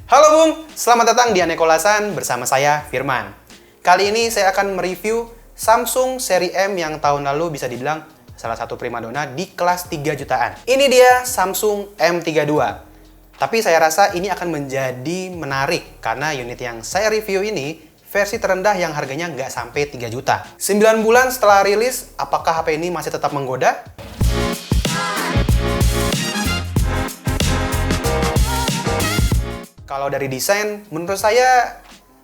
Halo Bung, selamat datang di Anekolasan bersama saya Firman. Kali ini saya akan mereview Samsung seri M yang tahun lalu bisa dibilang salah satu primadona di kelas 3 jutaan. Ini dia Samsung M32. Tapi saya rasa ini akan menjadi menarik karena unit yang saya review ini versi terendah yang harganya nggak sampai 3 juta. 9 bulan setelah rilis, apakah HP ini masih tetap menggoda? Kalau dari desain, menurut saya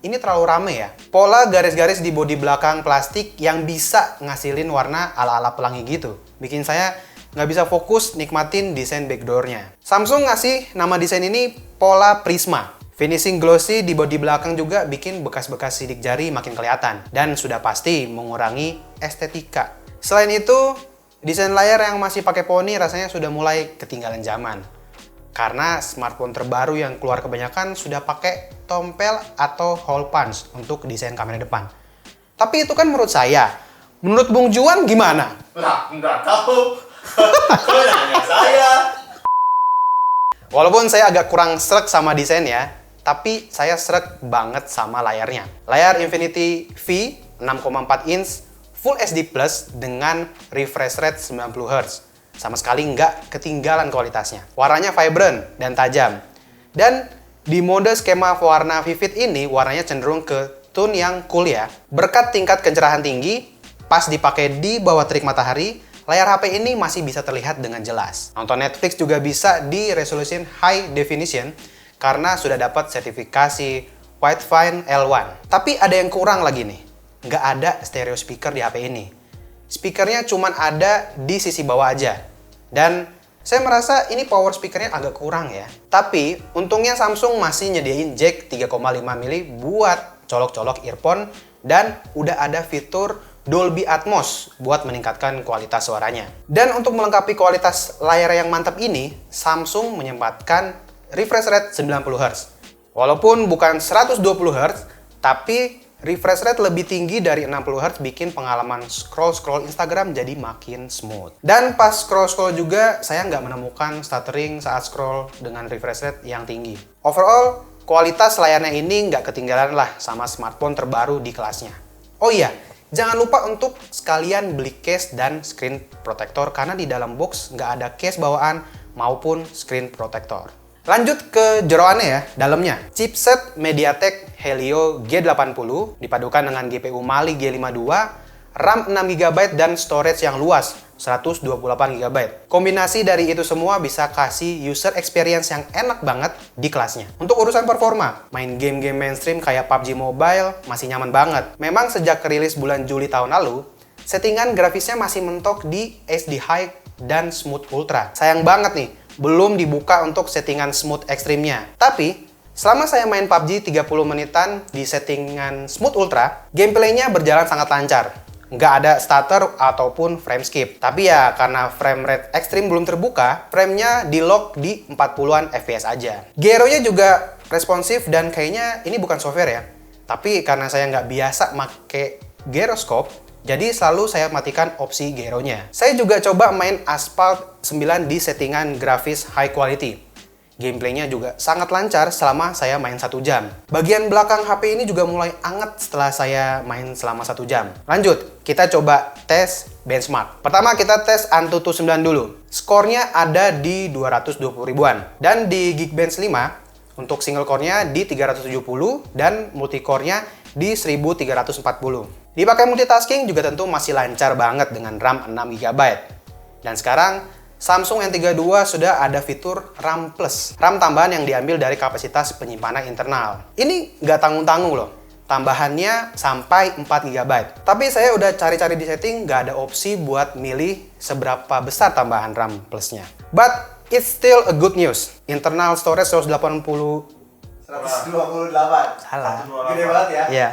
ini terlalu rame ya. Pola garis-garis di bodi belakang plastik yang bisa ngasilin warna ala-ala pelangi gitu. Bikin saya nggak bisa fokus nikmatin desain backdoornya. Samsung ngasih nama desain ini Pola Prisma. Finishing glossy di bodi belakang juga bikin bekas-bekas sidik jari makin kelihatan. Dan sudah pasti mengurangi estetika. Selain itu, desain layar yang masih pakai poni rasanya sudah mulai ketinggalan zaman. Karena smartphone terbaru yang keluar kebanyakan sudah pakai tompel atau hole punch untuk desain kamera depan. Tapi itu kan menurut saya. Menurut Bung Juan gimana? Lah, nggak tahu. Kok nanya saya? Walaupun saya agak kurang sreg sama desainnya, tapi saya sreg banget sama layarnya. Layar Infinity V 6,4 inch Full HD Plus dengan refresh rate 90Hz. Sama sekali nggak ketinggalan kualitasnya. Warnanya vibrant dan tajam. Dan di mode skema warna vivid ini, warnanya cenderung ke tone yang cool ya. Berkat tingkat pencerahan tinggi, pas dipakai di bawah terik matahari, layar HP ini masih bisa terlihat dengan jelas. Nonton Netflix juga bisa di resolusi high definition karena sudah dapat sertifikasi Widefine L1. Tapi ada yang kurang lagi nih. Nggak ada stereo speaker di HP ini. Speakernya cuma ada di sisi bawah aja. Dan saya merasa ini power speakernya agak kurang ya. Tapi untungnya Samsung masih nyediain jack 3,5 mili buat colok-colok earphone. Dan udah ada fitur Dolby Atmos buat meningkatkan kualitas suaranya. Dan untuk melengkapi kualitas layar yang mantap ini, Samsung menyempatkan refresh rate 90Hz. Walaupun bukan 120Hz, tapi refresh rate lebih tinggi dari 60Hz bikin pengalaman scroll-scroll Instagram jadi makin smooth. Dan pas scroll-scroll juga, saya nggak menemukan stuttering saat scroll dengan refresh rate yang tinggi. Overall, kualitas layarnya ini nggak ketinggalan lah sama smartphone terbaru di kelasnya. Oh iya, jangan lupa untuk sekalian beli case dan screen protector karena di dalam box nggak ada case bawaan maupun screen protector. Lanjut ke jeroannya ya, dalamnya. Chipset MediaTek Helio G80 dipadukan dengan GPU Mali G52, RAM 6GB dan storage yang luas 128GB. Kombinasi dari itu semua bisa kasih user experience yang enak banget di kelasnya. Untuk urusan performa, main game-game mainstream kayak PUBG Mobile masih nyaman banget. Memang sejak rilis bulan Juli tahun lalu, settingan grafisnya masih mentok di HD High dan Smooth Ultra. Sayang banget nih, belum dibuka untuk settingan smooth ekstrimnya. Tapi, selama saya main PUBG 30 menitan di settingan Smooth Ultra, gameplaynya berjalan sangat lancar. Nggak ada stutter ataupun frame skip. Tapi ya, karena frame rate ekstrim belum terbuka, framenya di lock di 40-an FPS aja. Gyronya juga responsif dan kayaknya ini bukan software ya. Tapi karena saya nggak biasa make gyroscope, jadi selalu saya matikan opsi gyronya. Saya juga coba main Asphalt 9 di settingan grafis high quality. Gameplaynya juga sangat lancar selama saya main 1 jam. Bagian belakang HP ini juga mulai anget setelah saya main selama 1 jam. Lanjut, kita coba tes benchmark. Pertama kita tes Antutu 9 dulu. Skornya ada di 220 ribuan. Dan di Geekbench 5, untuk single core-nya di 370 dan multi-core-nya di 1340. Dipakai multitasking juga tentu masih lancar banget dengan RAM 6GB. Dan sekarang Samsung N32 sudah ada fitur RAM Plus. RAM tambahan yang diambil dari kapasitas penyimpanan internal. Ini nggak tanggung-tanggung loh. Tambahannya sampai 4GB. Tapi saya udah cari-cari di setting nggak ada opsi buat milih seberapa besar tambahan RAM Plusnya. But it's still a good news. Internal storage 128. Salah. Gede banget ya? Iya.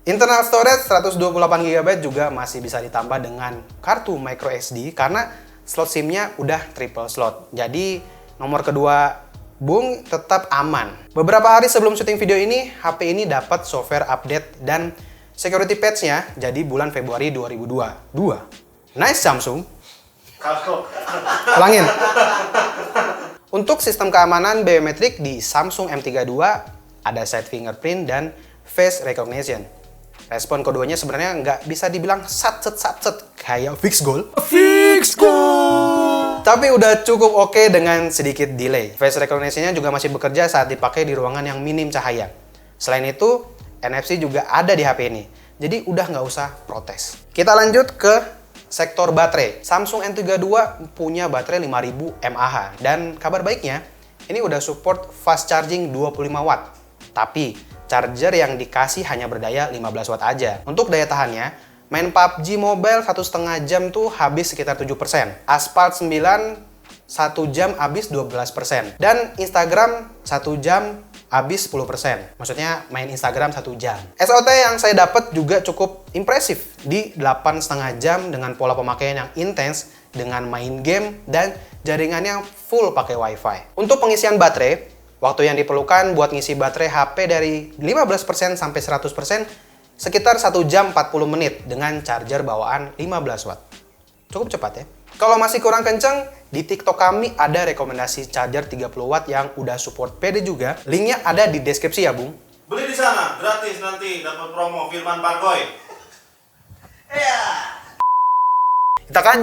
Internal storage 128GB juga masih bisa ditambah dengan kartu microSD karena slot SIM-nya udah triple slot. Jadi nomor kedua Bung tetap aman. Beberapa hari sebelum syuting video ini, HP ini dapat software update dan security patch-nya jadi bulan Februari 2022. Nice Samsung. Kalau Ulangin. Untuk sistem keamanan biometrik di Samsung M32 ada side fingerprint dan face recognition. Respon keduanya sebenarnya nggak bisa dibilang satset kayak fix goal. Tapi udah cukup oke dengan sedikit delay. Face recognition-nya juga masih bekerja saat dipakai di ruangan yang minim cahaya. Selain itu, NFC juga ada di HP ini. Jadi udah nggak usah protes. Kita lanjut ke sektor baterai. Samsung N32 punya baterai 5000 mAh. Dan kabar baiknya, ini udah support fast charging 25 watt. Tapi, charger yang dikasih hanya berdaya 15 watt aja. Untuk daya tahannya, main PUBG Mobile 1,5 jam tuh habis sekitar 7%. Asphalt 9, 1 jam habis 12%. Dan Instagram 1 jam habis 10%. Maksudnya main Instagram 1 jam. SOT yang saya dapat juga cukup impresif di 8,5 jam dengan pola pemakaian yang intens dengan main game dan jaringannya full pakai WiFi. Untuk pengisian baterai, waktu yang diperlukan buat ngisi baterai HP dari 15% sampai 100% sekitar 1 jam 40 menit dengan charger bawaan 15 watt. Cukup cepat ya. Kalau masih kurang kenceng, di TikTok kami ada rekomendasi charger 30 watt yang udah support PD juga. Linknya ada di deskripsi ya, Bung. Beli di sana, gratis nanti dapat promo Firman Parkoy. Kita kan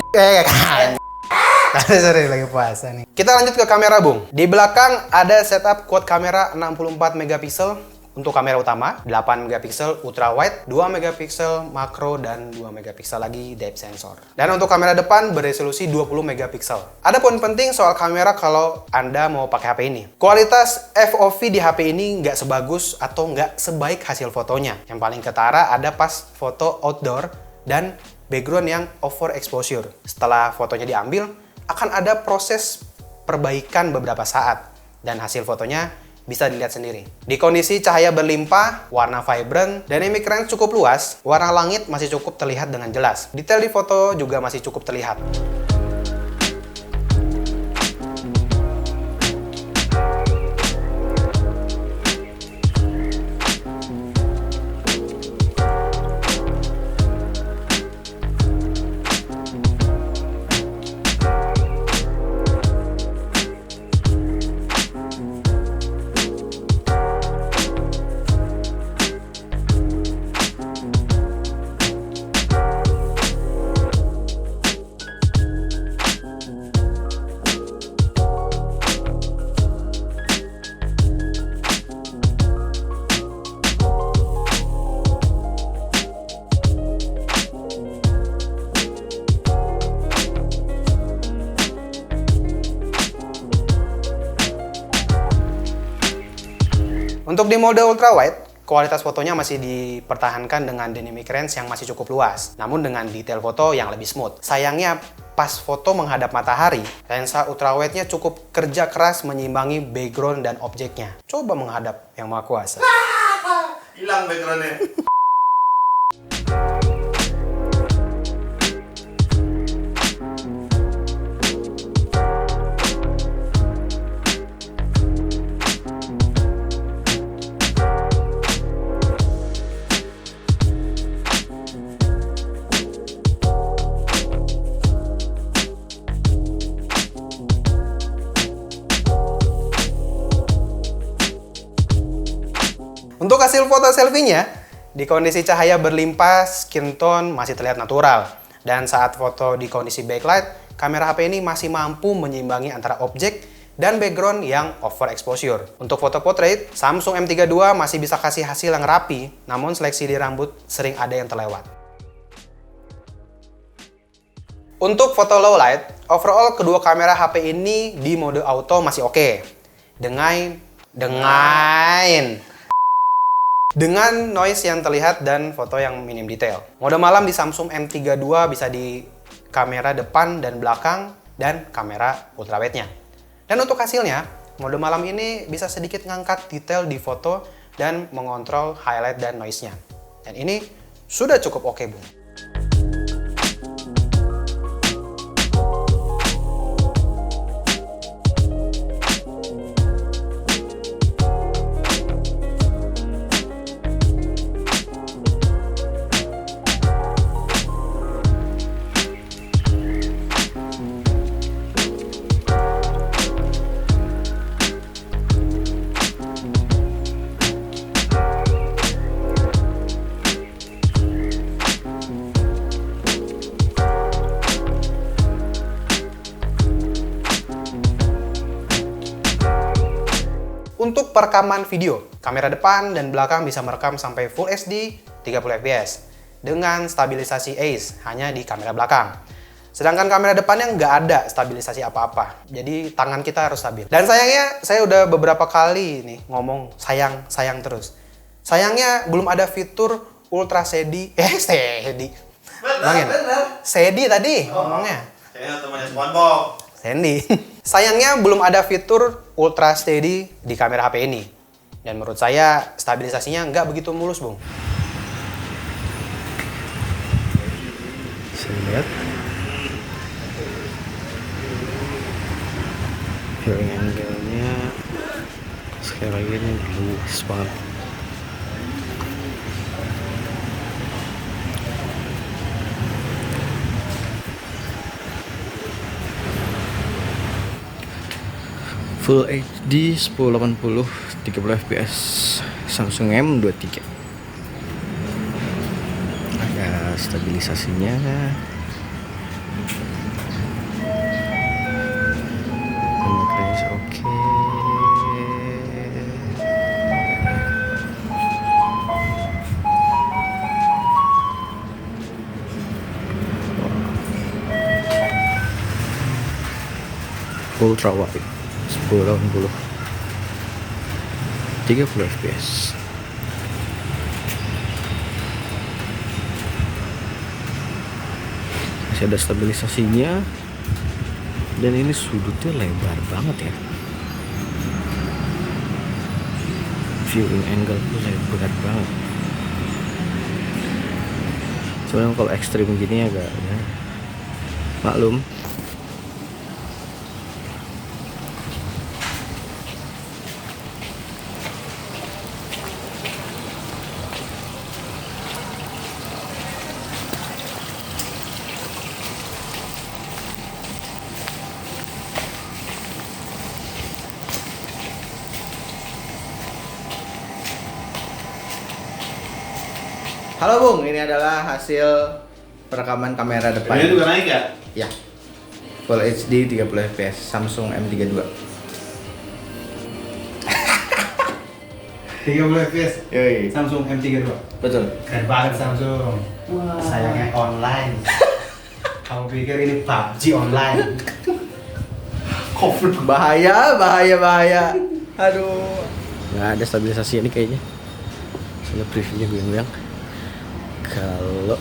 sorry lagi puasa nih. Kita lanjut ke kamera, Bung. Di belakang ada setup quad kamera 64 megapiksel untuk kamera utama, 8 megapiksel ultra wide, 2 megapiksel makro dan 2 megapiksel lagi depth sensor. Dan untuk kamera depan beresolusi 20 megapiksel. Ada poin penting soal kamera kalau Anda mau pakai HP ini. Kualitas FOV di HP ini nggak sebagus atau nggak sebaik hasil fotonya. Yang paling ketara ada pas foto outdoor dan background yang overexposure. Setelah fotonya diambil, akan ada proses perbaikan beberapa saat dan hasil fotonya bisa dilihat sendiri. Di kondisi cahaya berlimpah, warna vibrant, dynamic range cukup luas, warna langit masih cukup terlihat dengan jelas. Detail di foto juga masih cukup terlihat. Untuk di mode ultrawide, kualitas fotonya masih dipertahankan dengan dynamic range yang masih cukup luas, namun dengan detail foto yang lebih smooth. Sayangnya, pas foto menghadap matahari, lensa ultrawide-nya cukup kerja keras menyeimbangi background dan objeknya. Coba menghadap Yang Maha Kuasa. Hilang backgroundnya. Untuk hasil foto selfie-nya, di kondisi cahaya berlimpah, skin tone masih terlihat natural. Dan saat foto di kondisi backlight, kamera HP ini masih mampu menyeimbangi antara objek dan background yang overexposure. Untuk foto portrait, Samsung M32 masih bisa kasih hasil yang rapi, namun seleksi di rambut sering ada yang terlewat. Untuk foto low light, overall kedua kamera HP ini di mode auto masih oke. Dengan noise yang terlihat dan foto yang minim detail. Mode malam di Samsung M32 bisa di kamera depan dan belakang dan kamera ultrawide-nya. Dan untuk hasilnya, mode malam ini bisa sedikit ngangkat detail di foto dan mengontrol highlight dan noise-nya. Dan ini sudah cukup oke, Bung. Untuk perekaman video, kamera depan dan belakang bisa merekam sampai Full HD 30 fps dengan stabilisasi ACE hanya di kamera belakang. Sedangkan kamera depannya nggak ada stabilisasi apa-apa, jadi tangan kita harus stabil. Dan sayangnya, saya udah beberapa kali nih ngomong sayang terus. Sayangnya belum ada fitur Ultra steady, steady. Benar. Steady tadi ngomongnya. Saya temannya SpongeBob. Sandy. Sayangnya belum ada fitur Ultra Steady di kamera HP ini. Dan menurut saya stabilisasinya nggak begitu mulus, Bung. Bisa lihat viewing angle-nya sekali lagi ini luas banget. Full HD 1080 30 fps Samsung M23. Ada stabilisasinya. Range oke. Ultra wide 1080 30 fps. Masih ada stabilisasinya. Dan ini sudutnya lebar banget ya. Viewing angle tuh lebar banget. Cuman kalau ekstrim gini agak ya, maklum. Halo Bung, ini adalah hasil perekaman kamera depan. Ini juga naik ya? Ya. Full HD 30 fps Samsung M32. 30 fps Yoi. Samsung M32. Betul. Keren banget Samsung. Wah. Sayangnya online. Kamu pikir ini PUBG online? Cover. Bahaya. Aduh. Nggak ada stabilisasi ini kayaknya. Soalnya previewnya gue bilang kalau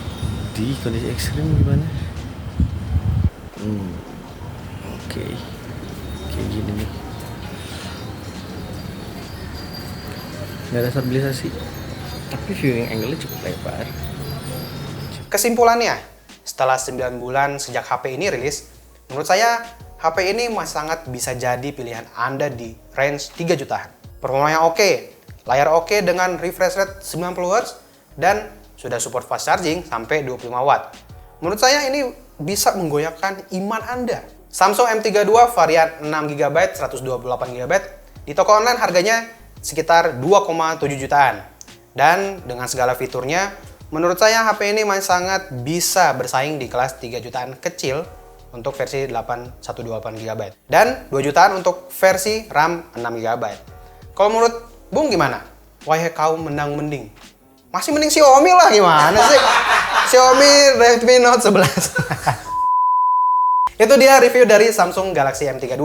di kondisi ekstrim gimana? Oke. Kayak gini nih. Nggak ada stabilisasi. Tapi viewing angle-nya cukup lebar. Kesimpulannya, setelah 9 bulan sejak HP ini rilis, menurut saya HP ini masih sangat bisa jadi pilihan Anda di range 3 jutaan. Performanya oke, layar oke dengan refresh rate 90 Hz, dan sudah support fast charging sampai 25 Watt. Menurut saya ini bisa menggoyahkan iman Anda. Samsung M32 varian 6GB 128GB di toko online harganya sekitar 2,7 jutaan. Dan dengan segala fiturnya, menurut saya HP ini masih sangat bisa bersaing di kelas 3 jutaan kecil untuk versi 818GB dan 2 jutaan untuk versi RAM 6GB. Kalau menurut Bung gimana? Wahai kaum mending. Masih mending Xiaomi lah, gimana sih? Xiaomi Redmi Note 11. Itu dia review dari Samsung Galaxy M32.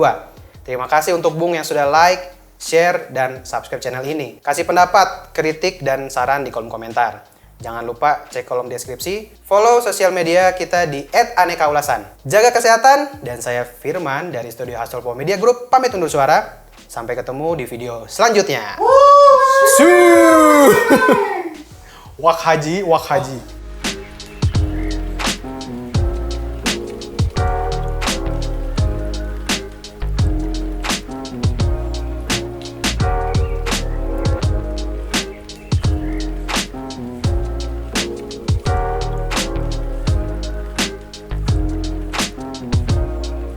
Terima kasih untuk Bung yang sudah like, share, dan subscribe channel ini. Kasih pendapat, kritik, dan saran di kolom komentar. Jangan lupa cek kolom deskripsi, follow sosial media kita di @anekaulasan. Jaga kesehatan, dan saya Firman dari Studio Hasselblad Media Group pamit undur suara. Sampai ketemu di video selanjutnya. Wak Haji.